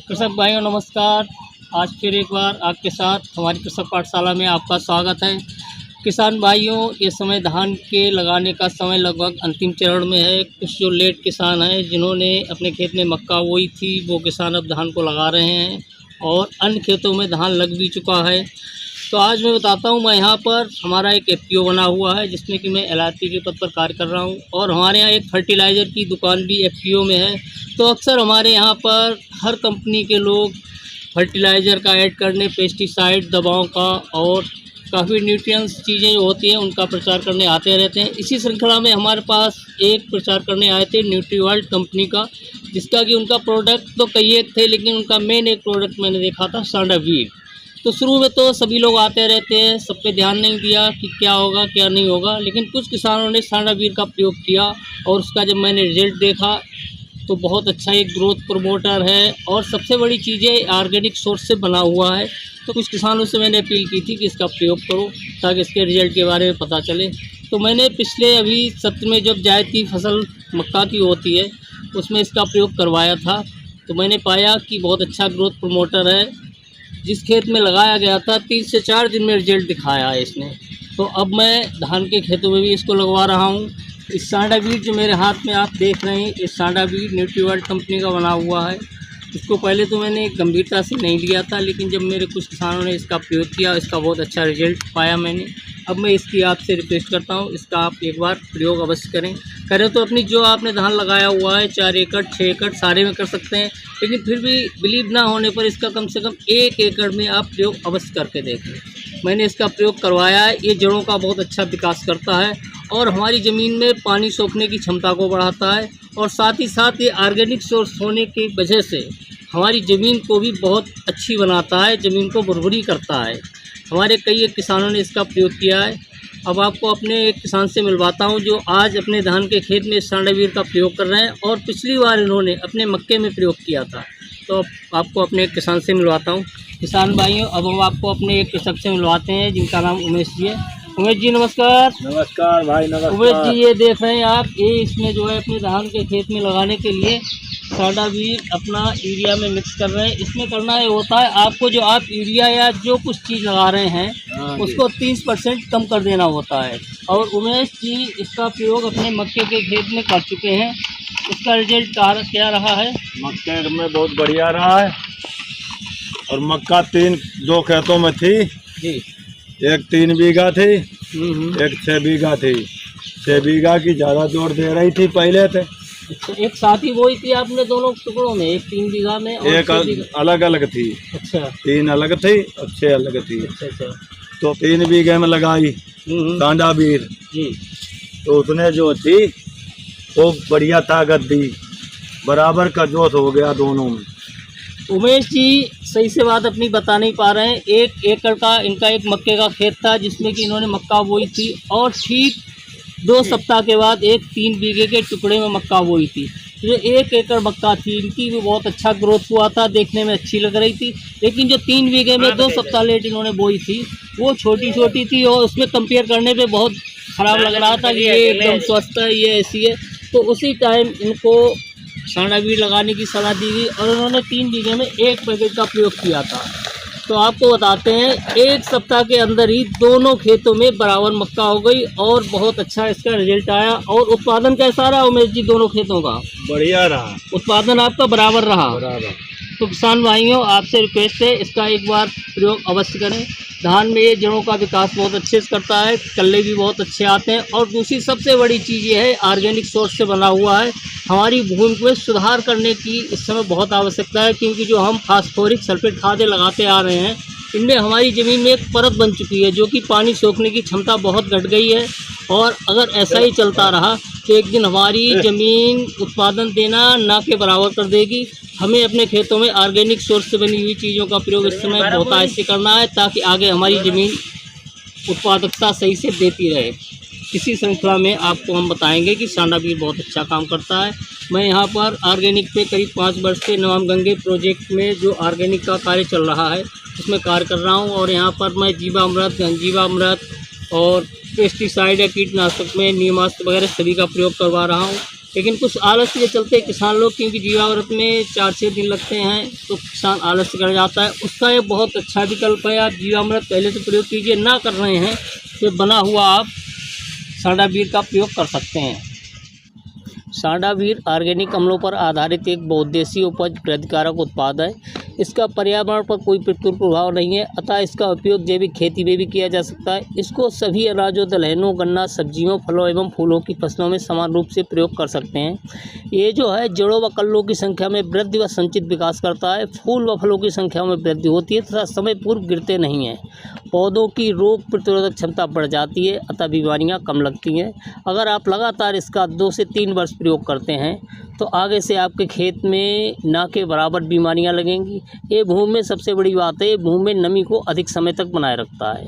कृषक भाइयों नमस्कार। आज फिर एक बार आपके साथ हमारी कृषक पाठशाला में आपका स्वागत है। किसान भाइयों, ये समय धान के लगाने का समय लगभग अंतिम चरण में है। कुछ जो लेट किसान हैं जिन्होंने अपने खेत में मक्का बोई थी, वो किसान अब धान को लगा रहे हैं और अन्य खेतों में धान लग भी चुका है। तो आज मैं बताता हूँ, मैं यहाँ पर हमारा एक एफपीओ बना हुआ है जिसमें कि मैं एलआरपी के पद पर कार्य कर रहा हूँ और हमारे यहाँ एक फर्टिलाइज़र की दुकान भी एफपीओ में है। तो अक्सर हमारे यहाँ पर हर कंपनी के लोग फर्टिलाइज़र का ऐड करने, पेस्टिसाइड दवाओं का और काफ़ी न्यूट्रिएंट्स चीज़ें जो होती हैं उनका प्रचार करने आते रहते हैं। इसी श्रृंखला में हमारे पास एक प्रचार करने आए थे न्यूट्रीवर्ल्ड कंपनी का, जिसका कि उनका प्रोडक्ट तो कई एक थे, लेकिन उनका मेन एक प्रोडक्ट मैंने देखा था सांडावीर। तो शुरू में तो सभी लोग आते रहते हैं, सब पे ध्यान नहीं दिया कि क्या होगा क्या नहीं होगा, लेकिन कुछ किसानों ने सांडावीर का प्रयोग किया और उसका जब मैंने रिजल्ट देखा तो बहुत अच्छा एक ग्रोथ प्रमोटर है और सबसे बड़ी चीज़ है ऑर्गेनिक सोर्स से बना हुआ है। तो कुछ किसानों से मैंने अपील की थी कि इसका प्रयोग करो ताकि इसके रिजल्ट के बारे में पता चले। तो मैंने पिछले अभी सत्र में जब जायद फसल मक्का की होती है उसमें इसका प्रयोग करवाया था, तो मैंने पाया कि बहुत अच्छा ग्रोथ प्रमोटर है। जिस खेत में लगाया गया था 3 से 4 दिन में रिजल्ट दिखाया है इसने। तो अब मैं धान के खेतों में भी इसको लगवा रहा हूँ। इस सांडावीर जो मेरे हाथ में आप देख रहे हैं, इस सांडावीर न्यूट्रीवर्ल्ड कंपनी का बना हुआ है। इसको पहले तो मैंने गंभीरता से नहीं लिया था, लेकिन जब मेरे कुछ किसानों ने इसका प्रयोग किया, इसका बहुत अच्छा रिजल्ट पाया मैंने। अब मैं इसकी आपसे रिक्वेस्ट करता हूँ, इसका आप एक बार प्रयोग अवश्य करें तो अपनी जो आपने धान लगाया हुआ है 4 एकड़ 6 एकड़ सारे में कर सकते हैं, लेकिन फिर भी बिलीव ना होने पर इसका कम से कम 1 एकड़ में आप प्रयोग अवश्य करके देखें। मैंने इसका प्रयोग करवाया है। ये जड़ों का बहुत अच्छा विकास करता है और हमारी ज़मीन में पानी सोखने की क्षमता को बढ़ाता है और साथ ही साथ ये ऑर्गेनिक सोर्स होने की वजह से हमारी ज़मीन को भी बहुत अच्छी बनाता है, ज़मीन को भुरभुरी करता है। हमारे कई एक किसानों ने इसका प्रयोग किया है। अब आपको अपने एक किसान से मिलवाता हूं जो आज अपने धान के खेत में सांडावीर का प्रयोग कर रहे हैं और पिछली बार इन्होंने अपने मक्के में प्रयोग किया था। तो आपको अपने एक किसान से मिलवाता हूं। किसान भाइयों, अब हम आपको अपने एक कृषक से मिलवाते हैं जिनका नाम उमेश जी है। उमेश जी नमस्कार। नमस्कार भाई, नमस्कार। उमेश जी, ये देख रहे हैं आप, ये इसमें जो है अपने धान के खेत में लगाने के लिए सांडावीर अपना यूरिया में मिक्स कर रहे हैं। इसमें करना ये होता है, आपको जो आप यूरिया या जो कुछ चीज़ लगा रहे हैं उसको 30% कम कर देना होता है। और उमेश जी इसका प्रयोग अपने मक्के के खेत में कर चुके हैं। इसका रिजल्ट क्या रहा है? मक्के में बहुत बढ़िया रहा है और मक्का 2 खेतों में थी जी। एक 3 बीघा थी, एक 6 बीघा थी। 6 बीघा की ज़्यादा जोर दे रही थी पहले थे। अच्छा, एक साथ ही बोई थी आपने दोनों टुकड़ों में, एक 3 बीघा में और एक अलग अलग थी। अच्छा, 3 अलग थी और 6 अलग थी। अच्छा। तो 3 बीघे में लगाई सांडावीर जी। तो उसने जो थी वो बढ़िया ताकत दी, बराबर का जोश हो गया दोनों में। उमेश जी सही से बात अपनी बता नहीं पा रहे हैं। 1 एकड़ का इनका एक मक्के का खेत था जिसमें कि इन्होंने मक्का बोई थी और ठीक 2 सप्ताह के बाद एक 3 बीघे के टुकड़े में मक्का बोई थी। जो 1 एकड़ मक्का थी इनकी भी बहुत अच्छा ग्रोथ हुआ था, देखने में अच्छी लग रही थी। लेकिन जो 3 बीघे में 2 सप्ताह लेट इन्होंने बोई थी वो छोटी छोटी थी और उसमें कंपेयर करने पे बहुत ख़राब लग रहा था, ये एकदम स्वस्थ है, ये ऐसी है। तो उसी टाइम इनको सांडावीर लगाने की सलाह दी गई और उन्होंने 3 बीघे में 1 पैकेट का प्रयोग किया था। तो आपको बताते हैं, 1 सप्ताह के अंदर ही दोनों खेतों में बराबर मक्का हो गई और बहुत अच्छा इसका रिजल्ट आया। और उत्पादन कैसा रहा उमेश जी दोनों खेतों का? बढ़िया रहा, उत्पादन आपका बराबर रहा। बराबर। तो किसान भाइयों, आपसे रिक्वेस्ट है इसका एक बार प्रयोग अवश्य करें। धान में ये जड़ों का विकास बहुत अच्छे से करता है, कल्ले भी बहुत अच्छे आते हैं और दूसरी सबसे बड़ी चीज़ ये है ऑर्गेनिक सोर्स से बना हुआ है। हमारी भूमि में सुधार करने की इस समय बहुत आवश्यकता है, क्योंकि जो हम फास्फोरिक सल्फेट खादें लगाते आ रहे हैं इनमें हमारी ज़मीन में एक परत बन चुकी है जो कि पानी सोखने की क्षमता बहुत घट गई है। और अगर ऐसा ही चलता रहा तो एक दिन हमारी ज़मीन उत्पादन देना ना के बराबर कर देगी। हमें अपने खेतों में ऑर्गेनिक सोर्स से बनी हुई चीज़ों का प्रयोग इस समय बहुतायत से करना है ताकि आगे हमारी ज़मीन उत्पादकता सही से देती रहे। इसी श्रृंखला में आपको हम बताएंगे कि सांडावीर बहुत अच्छा काम करता है। मैं यहाँ पर ऑर्गेनिक पे करीब 5 वर्ष से नमामि गंगे प्रोजेक्ट में जो ऑर्गेनिक का कार्य चल रहा है उसमें कार्य कर रहा हूँ और यहाँ पर मैं जीवामृत, घनजीवामृत और पेस्टिसाइड या कीटनाशक में नीमास्त्र वगैरह सभी का प्रयोग करवा रहा हूँ। लेकिन कुछ आलस्य के चलते किसान लोग, क्योंकि जीवामृत में 4-6 दिन लगते हैं तो किसान आलस्य कर जाता है। उसका ये बहुत अच्छा विकल्प है। आप जीवामृत पहले से प्रयोग कीजिए, ना कर रहे हैं तो बना हुआ आप सांडावीर का प्रयोग कर सकते हैं। सांडावीर ऑर्गेनिक अम्लों पर आधारित एक बहुउद्देशीय उपज प्रतिकारक उत्पाद है। इसका पर्यावरण पर कोई प्रतिकूल प्रभाव नहीं है, अतः इसका उपयोग जैविक खेती में भी किया जा सकता है। इसको सभी अनाजों, दलहनों, गन्ना, सब्जियों, फलों एवं फूलों की फसलों में समान रूप से प्रयोग कर सकते हैं। ये जो है जड़ों व कल्लों की संख्या में वृद्धि व संचित विकास करता है। फूल व फलों की संख्या में वृद्धि होती है तथा समय पूर्व गिरते नहीं हैं। पौधों की रोग प्रतिरोधक क्षमता बढ़ जाती है, अतः बीमारियां कम लगती हैं। अगर आप लगातार इसका 2 से 3 वर्ष प्रयोग करते हैं तो आगे से आपके खेत में ना के बराबर बीमारियां लगेंगी। ये भूमि में सबसे बड़ी बात है, ये भूमि में नमी को अधिक समय तक बनाए रखता है।